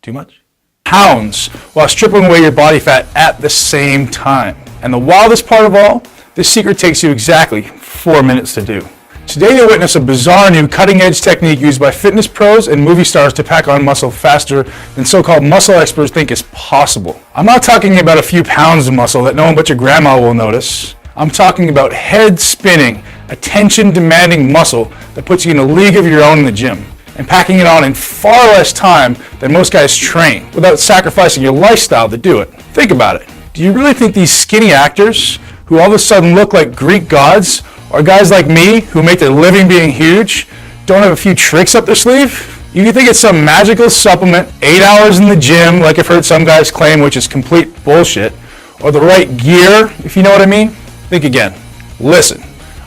Too much? Pounds while stripping away your body fat at the same time. And the wildest part of all, this secret takes you exactly 4 minutes to do. Today you'll witness a bizarre new cutting-edge technique used by fitness pros and movie stars to pack on muscle faster than so-called muscle experts think is possible. I'm not talking about a few pounds of muscle that no one but your grandma will notice. I'm talking about head-spinning, attention-demanding muscle that puts you in a league of your own in the gym, and packing it on in far less time than most guys train, without sacrificing your lifestyle to do it. Think about it. Do you really think these skinny actors, who all of a sudden look like Greek gods, or guys like me, who make their living being huge, don't have a few tricks up their sleeve? You think it's some magical supplement, 8 hours in the gym, like I've heard some guys claim, which is complete bullshit, or the right gear, if you know what I mean? Think again. Listen.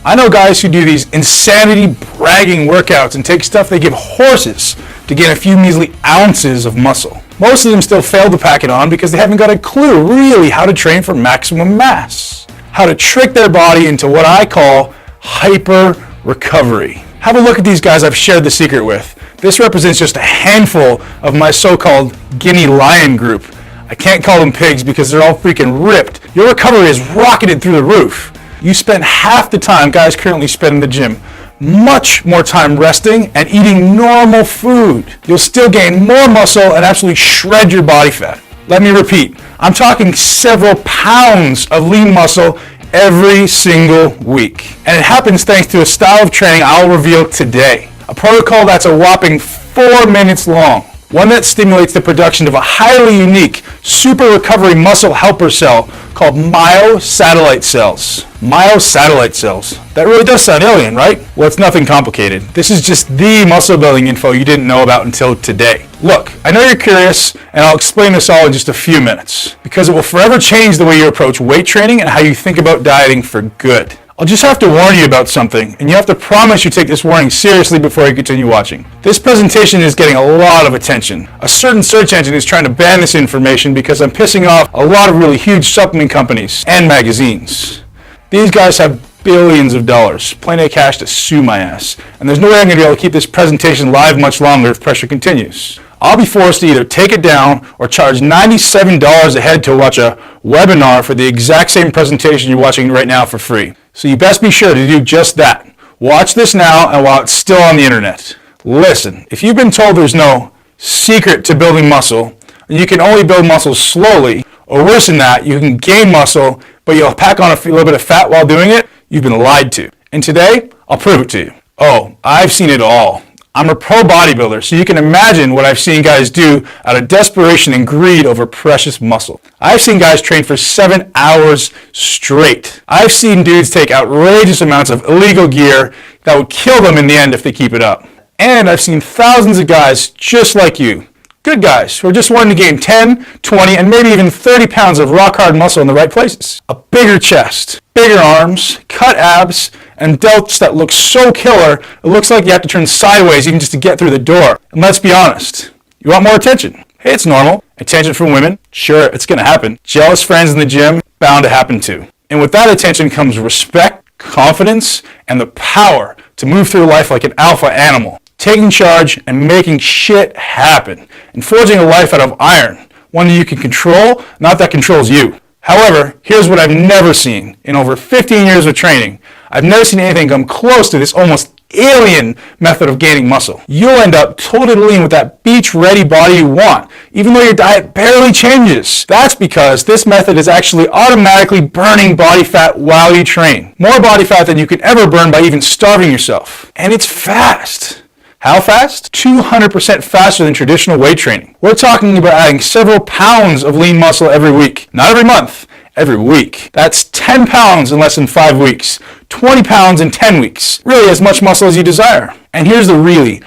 I know guys who do these insanity bragging workouts and take stuff they give horses to gain a few measly ounces of muscle. Most of them still fail to pack it on because they haven't got a clue really how to train for maximum mass. How to trick their body into what I call hyper recovery. Have a look at these guys I've shared the secret with. This represents just a handful of my so-called guinea lion group. I can't call them pigs because they're all freaking ripped. Your recovery is rocketed through the roof. You spend half the time guys currently spend in the gym, much more time resting and eating normal food. You'll still gain more muscle and absolutely shred your body fat. Let me repeat, I'm talking several pounds of lean muscle every single week. And it happens thanks to a style of training I'll reveal today. A protocol that's a whopping 4 minutes long. One that stimulates the production of a highly unique super recovery muscle helper cell called myosatellite cells. Myosatellite cells. That really does sound alien, right? Well, it's nothing complicated. This is just the muscle building info you didn't know about until today. Look, I know you're curious, and I'll explain this all in just a few minutes, because it will forever change the way you approach weight training and how you think about dieting for good. I'll just have to warn you about something, and you have to promise you take this warning seriously before you continue watching. This presentation is getting a lot of attention. A certain search engine is trying to ban this information because I'm pissing off a lot of really huge supplement companies and magazines. These guys have billions of dollars, plenty of cash to sue my ass, and there's no way I'm going to be able to keep this presentation live much longer if pressure continues. I'll be forced to either take it down or charge $97 a head to watch a webinar for the exact same presentation you're watching right now for free. So you best be sure to do just that. Watch this now and while it's still on the internet. Listen, if you've been told there's no secret to building muscle, and you can only build muscle slowly, or worse than that, you can gain muscle, but you'll pack on a little bit of fat while doing it, you've been lied to. And today, I'll prove it to you. Oh, I've seen it all. I'm a pro bodybuilder, so you can imagine what I've seen guys do out of desperation and greed over precious muscle. I've seen guys train for 7 hours straight. I've seen dudes take outrageous amounts of illegal gear that would kill them in the end if they keep it up. And I've seen thousands of guys just like you, good guys, who are just wanting to gain 10, 20, and maybe even 30 pounds of rock-hard muscle in the right places. A bigger chest, bigger arms, cut abs, and delts that look so killer, it looks like you have to turn sideways even just to get through the door. And let's be honest, you want more attention. Hey, it's normal. Attention from women, sure, it's going to happen. Jealous friends in the gym, bound to happen too. And with that attention comes respect, confidence, and the power to move through life like an alpha animal, taking charge and making shit happen, and forging a life out of iron, one that you can control, not that controls you. However, here's what I've never seen. In over 15 years of training, I've never seen anything come close to this almost alien method of gaining muscle. You'll end up totally lean with that beach-ready body you want, even though your diet barely changes. That's because this method is actually automatically burning body fat while you train. More body fat than you can ever burn by even starving yourself. And it's fast. How fast? 200% faster than traditional weight training. We're talking about adding several pounds of lean muscle every week. Not every month, every week. That's 10 pounds in less than 5 weeks. 20 pounds in 10 weeks. Really as much muscle as you desire. And here's the really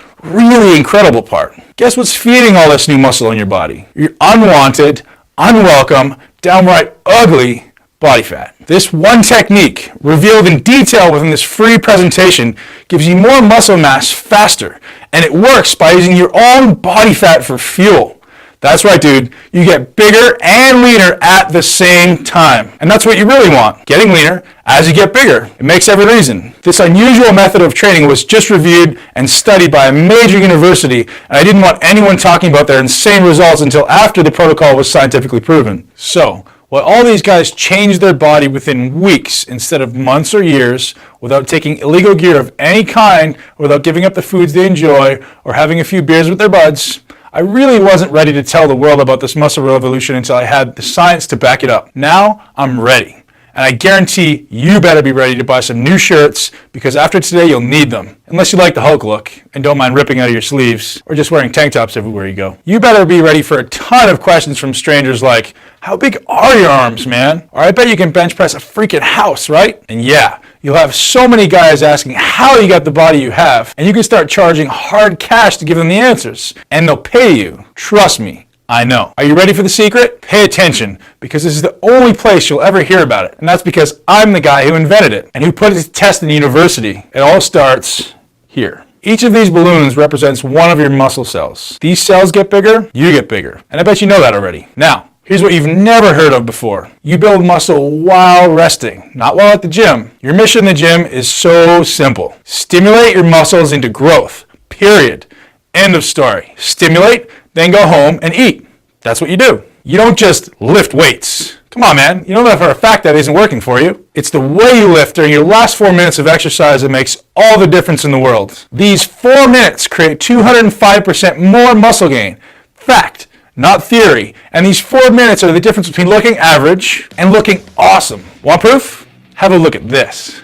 incredible part. Guess what's feeding all this new muscle in your body? Your unwanted, unwelcome, downright ugly body fat. This one technique, revealed in detail within this free presentation, gives you more muscle mass faster, and it works by using your own body fat for fuel. That's right, dude. You get bigger and leaner at the same time. And that's what you really want, getting leaner as you get bigger. It makes every reason. This unusual method of training was just reviewed and studied by a major university, and I didn't want anyone talking about their insane results until after the protocol was scientifically proven. So, while all these guys changed their body within weeks instead of months or years, without taking illegal gear of any kind, without giving up the foods they enjoy, or having a few beers with their buds, I really wasn't ready to tell the world about this muscle revolution until I had the science to back it up. Now, I'm ready. And I guarantee you better be ready to buy some new shirts, because after today you'll need them. Unless you like the Hulk look and don't mind ripping out of your sleeves or just wearing tank tops everywhere you go. You better be ready for a ton of questions from strangers like, how big are your arms, man? Or I bet you can bench press a freaking house, right? And yeah, you'll have so many guys asking how you got the body you have, and you can start charging hard cash to give them the answers. And they'll pay you. Trust me. I know. Are you ready for the secret? Pay attention, because this is the only place you'll ever hear about it. And that's because I'm the guy who invented it and who put it to test in university. It all starts here. Each of these balloons represents one of your muscle cells. These cells get bigger, you get bigger. And I bet you know that already. Now, here's what you've never heard of before. You build muscle while resting, not while at the gym. Your mission in the gym is so simple. Stimulate your muscles into growth. Period. End of story. Stimulate, then go home and eat. That's what you do. You don't just lift weights. Come on, man. You know that for a fact that isn't working for you. It's the way you lift during your last 4 minutes of exercise that makes all the difference in the world. These 4 minutes create 205% more muscle gain. Fact, not theory. And these 4 minutes are the difference between looking average and looking awesome. Want proof? Have a look at this.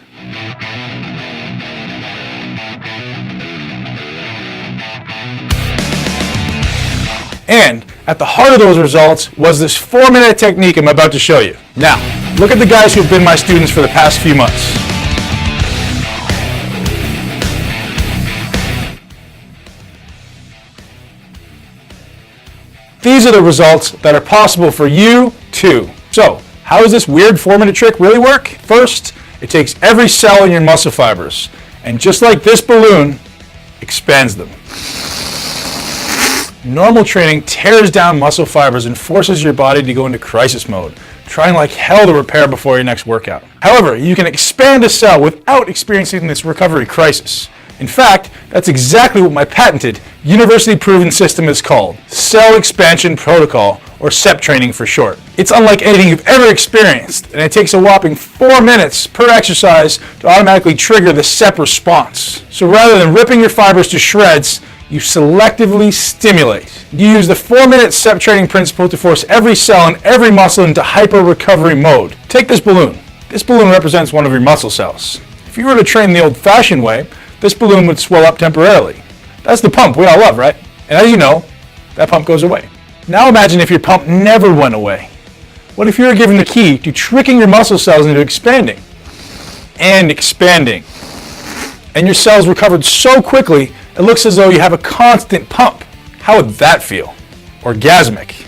And at the heart of those results was this 4-minute technique I'm about to show you. Now, look at the guys who've been my students for the past few months. These are the results that are possible for you too. So, how does this weird 4-minute trick really work? First, it takes every cell in your muscle fibers, and just like this balloon, expands them. Normal training tears down muscle fibers and forces your body to go into crisis mode, trying like hell to repair before your next workout. However, you can expand a cell without experiencing this recovery crisis. In fact, that's exactly what my patented, university-proven system is called, Cell Expansion Protocol, or CEP training for short. It's unlike anything you've ever experienced, and it takes a whopping 4 minutes per exercise to automatically trigger the CEP response. So rather than ripping your fibers to shreds, you selectively stimulate. You use the 4-minute CEP training principle to force every cell and every muscle into hyper-recovery mode. Take this balloon. This balloon represents one of your muscle cells. If you were to train the old-fashioned way, this balloon would swell up temporarily. That's the pump we all love, right? And as you know, that pump goes away. Now imagine if your pump never went away. What if you were given the key to tricking your muscle cells into expanding? And expanding. And your cells recovered so quickly, it looks as though you have a constant pump. How would that feel? Orgasmic.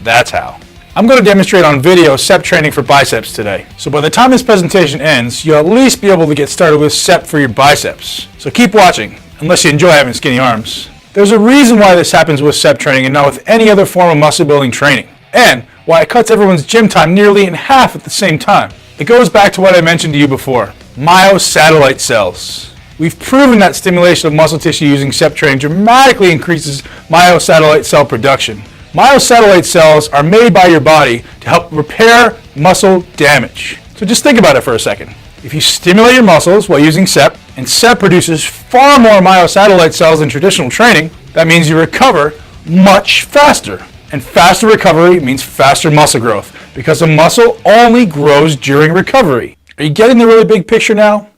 That's how. I'm going to demonstrate on video CEP training for biceps today. So by the time this presentation ends, you'll at least be able to get started with CEP for your biceps. So keep watching, unless you enjoy having skinny arms. There's a reason why this happens with CEP training and not with any other form of muscle building training. And why it cuts everyone's gym time nearly in half at the same time. It goes back to what I mentioned to you before. Myosatellite cells. We've proven that stimulation of muscle tissue using CEP training dramatically increases myosatellite cell production. Myosatellite cells are made by your body to help repair muscle damage. So just think about it for a second. If you stimulate your muscles while using CEP, and CEP produces far more myosatellite cells than traditional training, that means you recover much faster. And faster recovery means faster muscle growth, because a muscle only grows during recovery. Are you getting the really big picture now?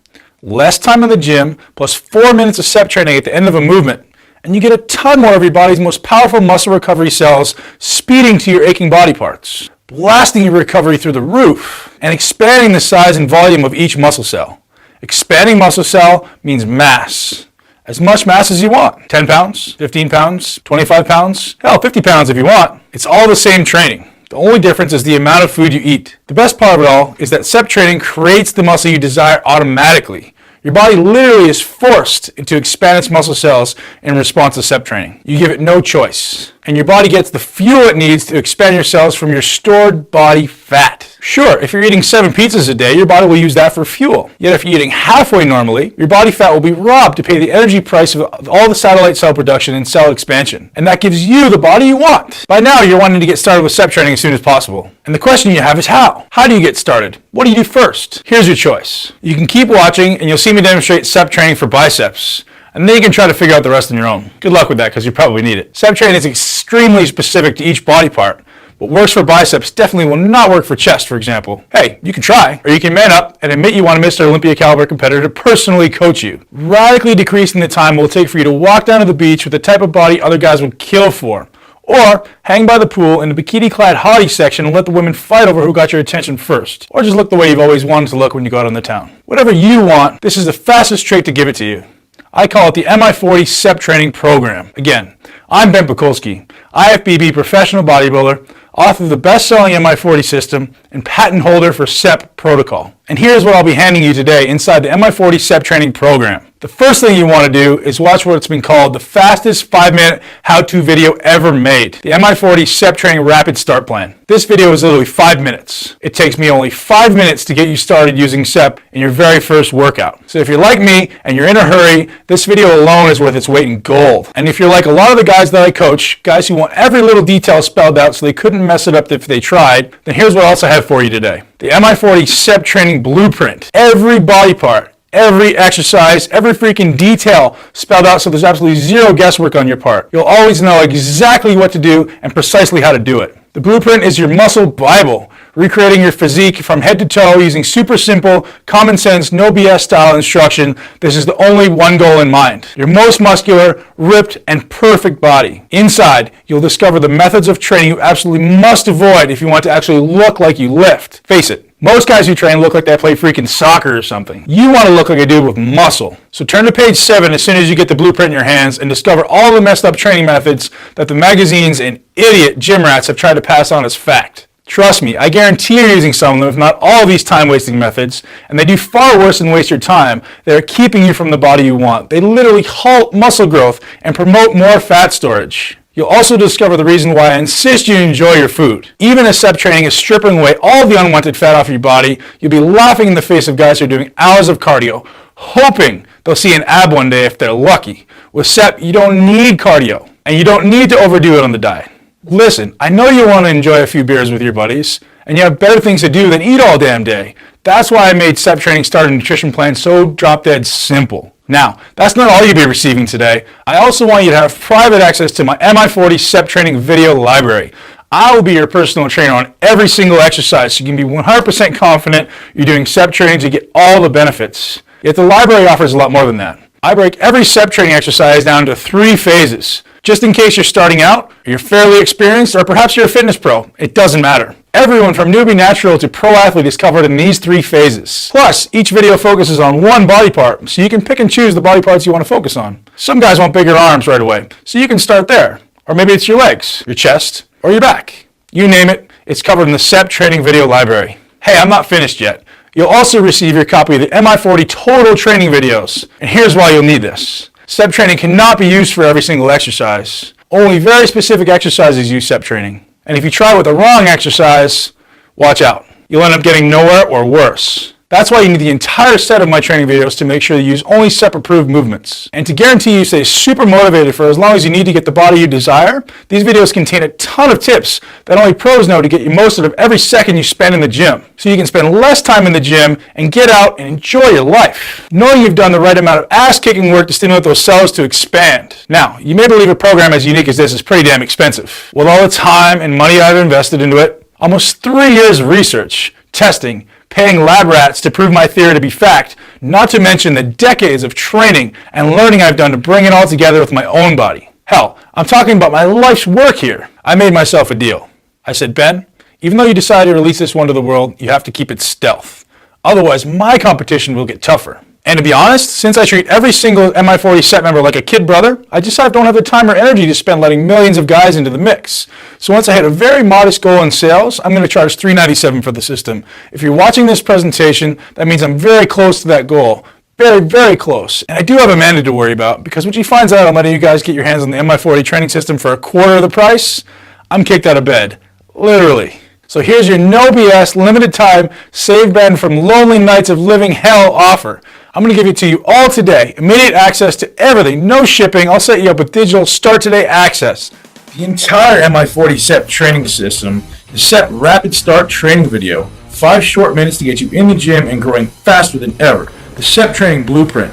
Less time in the gym, plus 4 minutes of CEP training at the end of a movement, and you get a ton more of your body's most powerful muscle recovery cells speeding to your aching body parts, blasting your recovery through the roof, and expanding the size and volume of each muscle cell. Expanding muscle cell means mass. As much mass as you want. 10 pounds, 15 pounds, 25 pounds, hell, 50 pounds if you want. It's all the same training. The only difference is the amount of food you eat. The best part of it all is that CEP training creates the muscle you desire automatically. Your body literally is forced to expand its muscle cells in response to SEP training. You give it no choice. And your body gets the fuel it needs to expand your cells from your stored body fat. Sure, if you're eating 7 pizzas a day, your body will use that for fuel. Yet if you're eating halfway normally, your body fat will be robbed to pay the energy price of all the satellite cell production and cell expansion. And that gives you the body you want. By now, you're wanting to get started with SEP training as soon as possible. And the question you have is how? How do you get started? What do you do first? Here's your choice. You can keep watching and you'll see me demonstrate SEP training for biceps. And then you can try to figure out the rest on your own. Good luck with that because you probably need it. SEP training is extremely specific to each body part. What works for biceps definitely will not work for chest, for example. Hey, you can try, or you can man up and admit you want a Mr. Olympia caliber competitor to personally coach you, radically decreasing the time it will take for you to walk down to the beach with the type of body other guys would kill for. Or hang by the pool in the bikini-clad hottie section and let the women fight over who got your attention first. Or just look the way you've always wanted to look when you go out on the town. Whatever you want, this is the fastest trait to give it to you. I call it the MI40 SEP training program. Again, I'm Ben Pakulski, IFBB professional bodybuilder, author of the best-selling MI40 system, and patent holder for SEP protocol. And here's what I'll be handing you today inside the MI40 SEP training program. The first thing you want to do is watch what's been called the fastest 5-minute how-to video ever made, the MI40 SEP training rapid start plan. This video is literally 5 minutes. It takes me only 5 minutes to get you started using SEP in your very first workout. So if you're like me and you're in a hurry, this video alone is worth its weight in gold. And if you're like a lot of the guys that I coach, guys who want every little detail spelled out so they couldn't mess it up if they tried, then here's what else I have for you today. The MI40 SEP training blueprint. Every body part, every exercise, every freaking detail spelled out so there's absolutely zero guesswork on your part. You'll always know exactly what to do and precisely how to do it. The blueprint is your muscle Bible, recreating your physique from head to toe using super simple, common sense, no BS style instruction. This is the only one goal in mind. Your most muscular, ripped, and perfect body. Inside, you'll discover the methods of training you absolutely must avoid if you want to actually look like you lift. Face it. Most guys who train look like they play freaking soccer or something. You want to look like a dude with muscle. So turn to page 7 as soon as you get the blueprint in your hands and discover all the messed up training methods that the magazines and idiot gym rats have tried to pass on as fact. Trust me, I guarantee you're using some of them, if not all of these time-wasting methods, and they do far worse than waste your time. They're keeping you from the body you want. They literally halt muscle growth and promote more fat storage. You'll also discover the reason why I insist you enjoy your food. Even as SEP training is stripping away all the unwanted fat off your body, you'll be laughing in the face of guys who are doing hours of cardio, hoping they'll see an ab one day if they're lucky. With SEP, you don't need cardio, and you don't need to overdo it on the diet. Listen, I know you want to enjoy a few beers with your buddies, and you have better things to do than eat all damn day. That's why I made SEP training starter nutrition plan so drop dead simple. Now, that's not all you'll be receiving today. I also want you to have private access to my MI40 SEP training video library. I will be your personal trainer on every single exercise, so you can be 100% confident you're doing SEP training to get all the benefits. Yet the library offers a lot more than that. I break every SEP training exercise down into 3 phases. Just in case you're starting out, or you're fairly experienced, or perhaps you're a fitness pro, it doesn't matter. Everyone from newbie natural to pro athlete is covered in these 3 phases. Plus, each video focuses on one body part, so you can pick and choose the body parts you want to focus on. Some guys want bigger arms right away, so you can start there. Or maybe it's your legs, your chest, or your back. You name it, it's covered in the SEP training video library. Hey, I'm not finished yet. You'll also receive your copy of the MI40 total training videos. And here's why you'll need this. SEP training cannot be used for every single exercise. Only very specific exercises use SEP training. And if you try with the wrong exercise, watch out. You'll end up getting nowhere or worse. That's why you need the entire set of my training videos to make sure you use only SEP-approved movements. And to guarantee you stay super motivated for as long as you need to get the body you desire, these videos contain a ton of tips that only pros know to get you most out of every second you spend in the gym. So you can spend less time in the gym and get out and enjoy your life, knowing you've done the right amount of ass-kicking work to stimulate those cells to expand. Now, you may believe a program as unique as this is pretty damn expensive. With all the time and money I've invested into it, almost 3 years of research, testing, paying lab rats to prove my theory to be fact, not to mention the decades of training and learning I've done to bring it all together with my own body. Hell, I'm talking about my life's work here. I made myself a deal. I said, Ben, even though you decided to release this one to the world, you have to keep it stealth. Otherwise, my competition will get tougher. And to be honest, since I treat every single MI40 SEP member like a kid brother, I decided I don't have the time or energy to spend letting millions of guys into the mix. So once I hit a very modest goal in sales, I'm going to charge $397 for the system. If you're watching this presentation, that means I'm very close to that goal. very, very close. And I do have Amanda to worry about, because when she finds out I'm letting you guys get your hands on the MI40 training system for a quarter of the price, I'm kicked out of bed. Literally. So here's your no BS, limited time, save Ben from lonely nights of living hell offer. I'm going to give it to you all today. Immediate access to everything. No shipping. I'll set you up with digital start today access. The entire MI40 SEP training system is SEP rapid start training video. 5 short minutes to get you in the gym and growing faster than ever. The SEP training blueprint.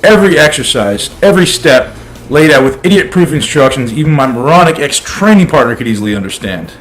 Every exercise, every step, laid out with idiot-proof instructions even my moronic ex-training partner could easily understand.